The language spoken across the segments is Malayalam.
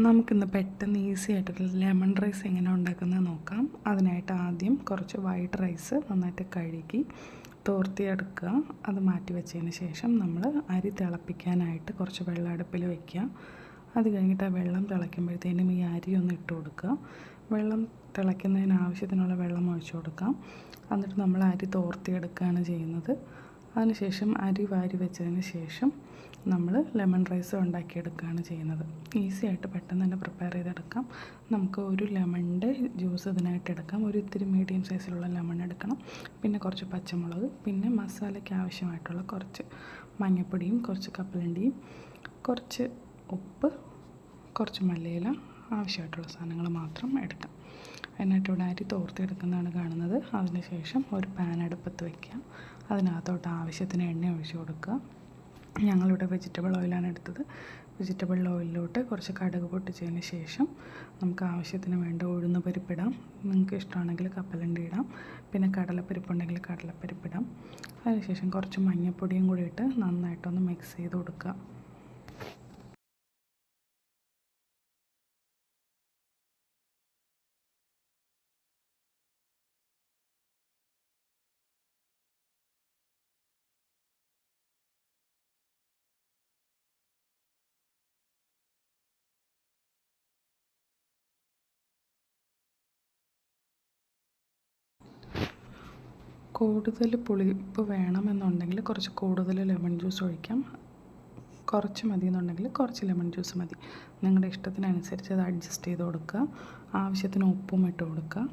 നമുക്കിന്ന് പെട്ടെന്ന് ഈസി ആയിട്ടൊരു ലെമൺ റൈസ് എങ്ങനെ ഉണ്ടാക്കുന്നത് നോക്കാം. അതിനായിട്ട് ആദ്യം കുറച്ച് വൈറ്റ് റൈസ് നന്നായിട്ട് കഴുകി തോർത്തിയെടുക്കുക. അത് മാറ്റി വെച്ചതിന് ശേഷം നമ്മൾ അരി തിളപ്പിക്കാനായിട്ട് കുറച്ച് വെള്ളം അടുപ്പിൽ വയ്ക്കുക. അത് കഴിഞ്ഞിട്ട് ആ വെള്ളം തിളയ്ക്കുമ്പോഴത്തേനും ഈ അരി ഒന്ന് ഇട്ട് കൊടുക്കുക. വെള്ളം തിളയ്ക്കുന്നതിന് ആവശ്യത്തിനുള്ള വെള്ളം ഒഴിച്ചു കൊടുക്കാം. എന്നിട്ട് നമ്മൾ അരി തോർത്തിയെടുക്കുകയാണ് ചെയ്യുന്നത്. അതിനുശേഷം അരി വാരി വെച്ചതിന് ശേഷം നമ്മൾ ലെമൺ റൈസ് ഉണ്ടാക്കിയെടുക്കുകയാണ് ചെയ്യുന്നത്. ഈസി ആയിട്ട് പെട്ടെന്ന് തന്നെ പ്രിപ്പയർ ചെയ്തെടുക്കാം. നമുക്ക് ഒരു ലെമണിൻ്റെ ജ്യൂസ് ഇതിനായിട്ട് എടുക്കാം. ഒരു ഇത്തിരി മീഡിയം സൈസിലുള്ള ലെമൺ എടുക്കണം. പിന്നെ കുറച്ച് പച്ചമുളക്, പിന്നെ മസാലയ്ക്ക് ആവശ്യമായിട്ടുള്ള കുറച്ച് മഞ്ഞൾപ്പൊടിയും കുറച്ച് കപ്പലണ്ടിയും കുറച്ച് ഉപ്പ്, കുറച്ച് മല്ലിയില, ആവശ്യമായിട്ടുള്ള സാധനങ്ങൾ മാത്രം എടുക്കാം. എന്നിട്ട് ഇവിടെ അരി തോർത്തെടുക്കുന്നതാണ് കാണുന്നത്. അതിനുശേഷം ഒരു പാൻ അടുപ്പത്ത് വയ്ക്കുക. അതിനകത്തോട്ട് ആവശ്യത്തിന് എണ്ണ ഒഴിച്ച് കൊടുക്കുക. ഞങ്ങളിവിടെ വെജിറ്റബിൾ ഓയിലാണ് എടുത്തത്. വെജിറ്റബിൾ ഓയിലിലോട്ട് കുറച്ച് കടുക് പൊട്ടിച്ചതിന് ശേഷം നമുക്ക് ആവശ്യത്തിന് വേണ്ട ഉഴുന്ന് പരിപ്പിടാം. നിങ്ങൾക്ക് ഇഷ്ടമാണെങ്കിൽ കപ്പലണ്ടി ഇടാം. പിന്നെ കടലപ്പരിപ്പുണ്ടെങ്കിൽ കടലപ്പരിപ്പിടാം. അതിനുശേഷം കുറച്ച് മഞ്ഞൾപ്പൊടിയും കൂടി ഇട്ട് നന്നായിട്ടൊന്ന് മിക്സ് ചെയ്ത് കൊടുക്കുക. കൂടുതൽ പുളിപ്പ് വേണമെന്നുണ്ടെങ്കിൽ കുറച്ച് കൂടുതൽ ലെമൺ ജ്യൂസ് ഒഴിക്കാം. കുറച്ച് മതി എന്നുണ്ടെങ്കിൽ കുറച്ച് ലെമൺ ജ്യൂസ് മതി. നിങ്ങളുടെ ഇഷ്ടത്തിനനുസരിച്ച് അത് അഡ്ജസ്റ്റ് ചെയ്ത് കൊടുക്കുക. ആവശ്യത്തിന് ഉപ്പും ഇട്ട് കൊടുക്കുക.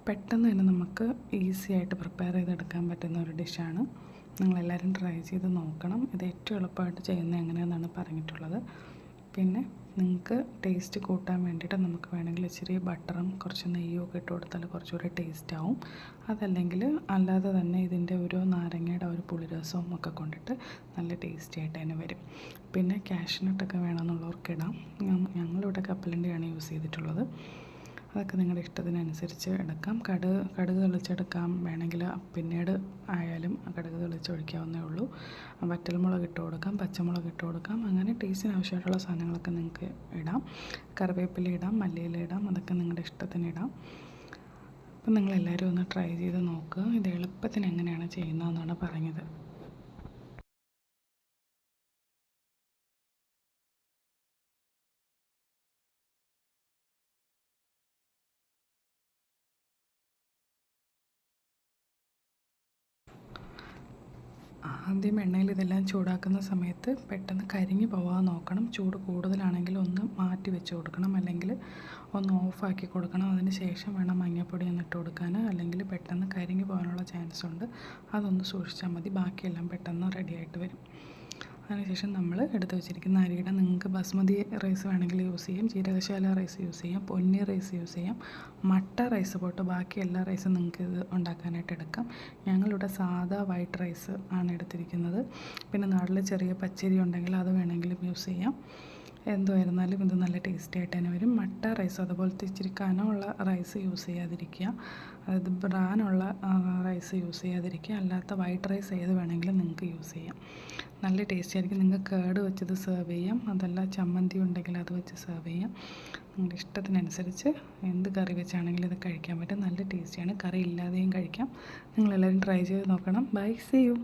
പെട്ടെന്ന് തന്നെ നമുക്ക് ഈസി ആയിട്ട് പ്രിപ്പയർ ചെയ്തെടുക്കാൻ പറ്റുന്ന ഒരു ഡിഷാണ്. നിങ്ങളെല്ലാവരും ട്രൈ ചെയ്ത് നോക്കണം. ഇത് ഏറ്റവും എളുപ്പമായിട്ട് ചെയ്യുന്നത് എങ്ങനെയാണെന്നാണ് പറഞ്ഞിട്ടുള്ളത്. പിന്നെ നിങ്ങൾക്ക് ടേസ്റ്റ് കൂട്ടാൻ വേണ്ടിയിട്ട് നമുക്ക് വേണമെങ്കിൽ ഇച്ചിരി ബട്ടറും കുറച്ച് നെയ്യും ഒക്കെ ഇട്ട് കൊടുത്താൽ കുറച്ചുകൂടി ടേസ്റ്റ് ആവും. അതല്ലെങ്കിൽ അല്ലാതെ തന്നെ ഇതിൻ്റെ ഒരു നാരങ്ങയുടെ ഒരു പുളിരസവും ഒക്കെ കൊണ്ടിട്ട് നല്ല ടേസ്റ്റി ആയിട്ട് തന്നെ വരും. പിന്നെ കാഷ്നട്ടൊക്കെ വേണമെന്നുള്ളവർക്ക് ഇടാം. ഞങ്ങളിവിടെ കപ്പലണ്ടിയാണ് യൂസ് ചെയ്തിട്ടുള്ളത്. അതൊക്കെ നിങ്ങളുടെ ഇഷ്ടത്തിനനുസരിച്ച് എടുക്കാം. കടുക് തെളിച്ചെടുക്കാം. വേണമെങ്കിൽ പിന്നീട് ആയാലും കടുക് തെളിച്ചൊഴിക്കാവുന്നേ ഉള്ളൂ. വറ്റൽമുളക് ഇട്ട് കൊടുക്കാം, പച്ചമുളക് ഇട്ട് കൊടുക്കാം. അങ്ങനെ ടേസ്റ്റിന് ആവശ്യമായിട്ടുള്ള സാധനങ്ങളൊക്കെ നിങ്ങൾക്ക് ഇടാം. കറിവേപ്പില ഇടാം, മല്ലിയില ഇടാം. അതൊക്കെ നിങ്ങളുടെ ഇഷ്ടത്തിന് ഇടാം. അപ്പം നിങ്ങളെല്ലാവരും ഒന്ന് ട്രൈ ചെയ്ത് നോക്കുക. ഇത് എളുപ്പത്തിന് എങ്ങനെയാണ് ചെയ്യുന്നതെന്നാണ് പറഞ്ഞത്. ആദ്യം എണ്ണയിൽ ഇതെല്ലാം ചൂടാക്കുന്ന സമയത്ത് പെട്ടെന്ന് കരിഞ്ഞു പോകാൻ നോക്കണം. ചൂട് കൂടുതലാണെങ്കിൽ ഒന്ന് മാറ്റി വെച്ച് കൊടുക്കണം, അല്ലെങ്കിൽ ഒന്ന് ഓഫാക്കി കൊടുക്കണം. അതിന് ശേഷം വേണം മഞ്ഞൾപ്പൊടി എന്നിട്ട് കൊടുക്കാൻ, അല്ലെങ്കിൽ പെട്ടെന്ന് കരിഞ്ഞു പോകാനുള്ള ചാൻസ് ഉണ്ട്. അതൊന്ന് സൂക്ഷിച്ചാൽ മതി. ബാക്കിയെല്ലാം പെട്ടെന്ന് റെഡിയായിട്ട് വരും. അതിനുശേഷം നമ്മൾ എടുത്ത് വെച്ചിരിക്കുന്ന അരിയുടെ, നിങ്ങൾക്ക് ബസ്മതി റൈസ് വേണമെങ്കിൽ യൂസ് ചെയ്യാം, ജീരകശാല റൈസ് യൂസ് ചെയ്യാം, പൊന്നി റൈസ് യൂസ് ചെയ്യാം, മട്ട റൈസ് പോട്ട് ബാക്കി എല്ലാ റൈസും നിങ്ങൾക്ക് ഇത് ഉണ്ടാക്കാനായിട്ട് എടുക്കാം. ഞങ്ങളിവിടെ സാധാ വൈറ്റ് റൈസ് ആണ് എടുത്തിരിക്കുന്നത്. പിന്നെ നാട്ടിൽ ചെറിയ പച്ചരി ഉണ്ടെങ്കിൽ അത് വേണമെങ്കിലും യൂസ് ചെയ്യാം. എന്തുമായിരുന്നാലും ഇത് നല്ല ടേസ്റ്റി ആയിട്ട് തന്നെ വരും. മട്ട റൈസ് അതുപോലത്തെ ഇച്ചിരി കനമുള്ള റൈസ് യൂസ് ചെയ്യാതിരിക്കുക. അതായത് ബ്രാനുള്ള റൈസ് യൂസ് ചെയ്യാതിരിക്കുക. അല്ലാത്ത വൈറ്റ് റൈസ് ഏത് വേണമെങ്കിലും നിങ്ങൾക്ക് യൂസ് ചെയ്യാം. നല്ല ടേസ്റ്റി ആയിരിക്കും. നിങ്ങൾക്ക് കേട് വെച്ചത് സെർവ് ചെയ്യാം. അതല്ല ചമ്മന്തി ഉണ്ടെങ്കിൽ അത് വെച്ച് സെർവ് ചെയ്യാം. നിങ്ങളുടെ ഇഷ്ടത്തിനനുസരിച്ച് എന്ത് കറി വെച്ചാണെങ്കിലും ഇത് കഴിക്കാൻ പറ്റും. നല്ല ടേസ്റ്റിയാണ്. കറി ഇല്ലാതെയും കഴിക്കാം. നിങ്ങളെല്ലാവരും ട്രൈ ചെയ്ത് നോക്കണം. Bye, see U.